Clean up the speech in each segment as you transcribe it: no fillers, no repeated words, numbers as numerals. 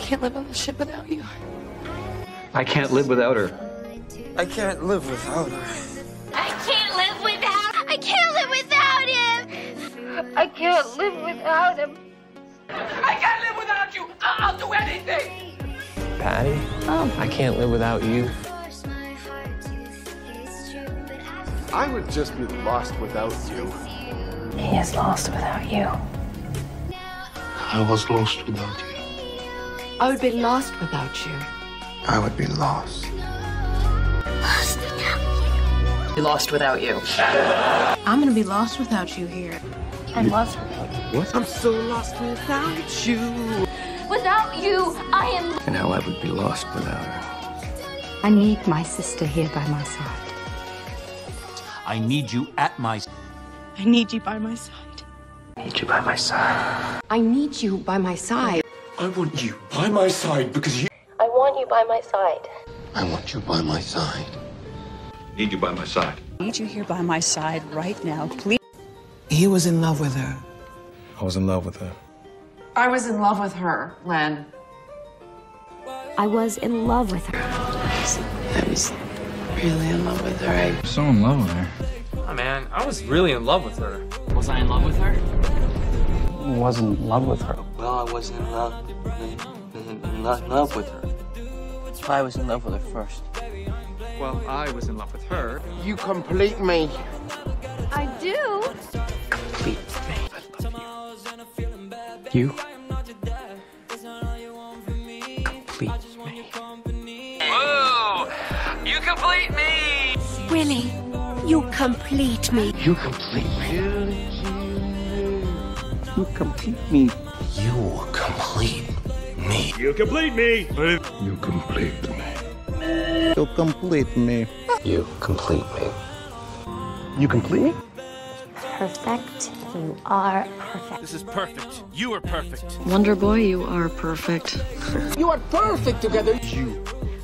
can't live on the ship without you. I can't live without her. I can't live without her. I can't live without. I can't live without him. I can't live without him. I can't live without you. I'll do anything. Patty, I can't live without you. I would just be lost without you. He is lost without you. I was lost without you. I would be lost without you. I would be lost. Lost without you. Be lost without you. I'm gonna be lost without you here. I'm lost without you. What? I'm so lost without you. Without you, I am. And how I would be lost without her. I need my sister here by my side. I need you at my side. I need you by my side. I need you by my side. I need you by my side. I want you by my side because you... I want you by my side. I want you by my side. Need you by my side. I need you here by my side right now, please. He was in love with her. I was in love with her. I was in love with her, Len. I was in love with her. I was really in love with her. I'm so in love with her. Oh, man, I was really in love with her. Was I in love with her? I wasn't in love with her. Well, I was in love with her. I was in love with her first. Well, I was in love with her. You complete me. I do. Complete me. I love you. You? Complete me. Whoa! You complete me! Willie, you complete me. You complete me. You complete me. You complete me. You complete me! You complete me. You complete me. You complete me. You complete me? Perfect. You are perfect. This is perfect. You are perfect. Wonder Boy, you are perfect. You are perfect together. You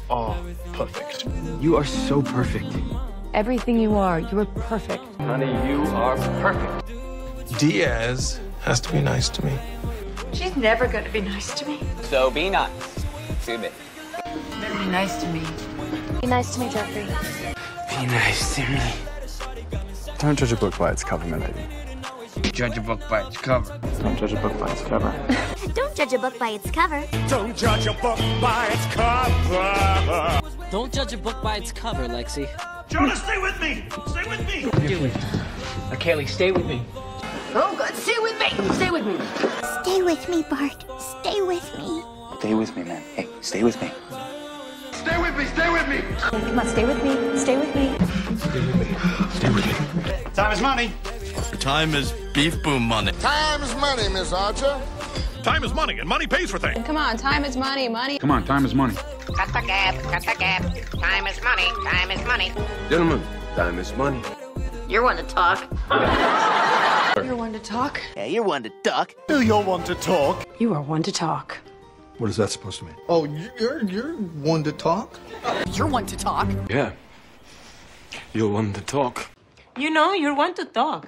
are perfect. You are so perfect. Everything you are perfect. Honey, you are perfect. Diaz has to be nice to me. She's never gonna be nice to me. So be nice to me. Better be nice to me. Be nice to me, Jeffrey. Be nice to me. Don't judge a book by its cover, my lady. Judge a book by its cover. Don't judge a book by its cover. Don't judge a book by its cover. Don't judge a book by its cover. Don't judge a book by its cover, Lexi. Jonah, stay with me! Stay with me! Kaylee, stay with me. Oh, God, stay with me! Stay with me! Stay with me, Bart. Stay with me. Stay with me, man. Hey, stay with me. Stay with me. Stay with me. Come on, stay with me. Stay with me. Stay with me. Stay with me. Time is money. Time is beef boom money. Time is money, Miss Archer. Time is money, and money pays for things. Come on, time is money, money. Come on, time is money. Cut the gap, cut the gap. Time is money, time is money. Gentlemen, time is money. You're one to talk. You're one to talk. Yeah, you're one to duck. You're one to talk. You are one to talk. What is that supposed to mean? Oh, you're one to talk? You're one to talk. Yeah. You're one to talk. You know, you're one to talk.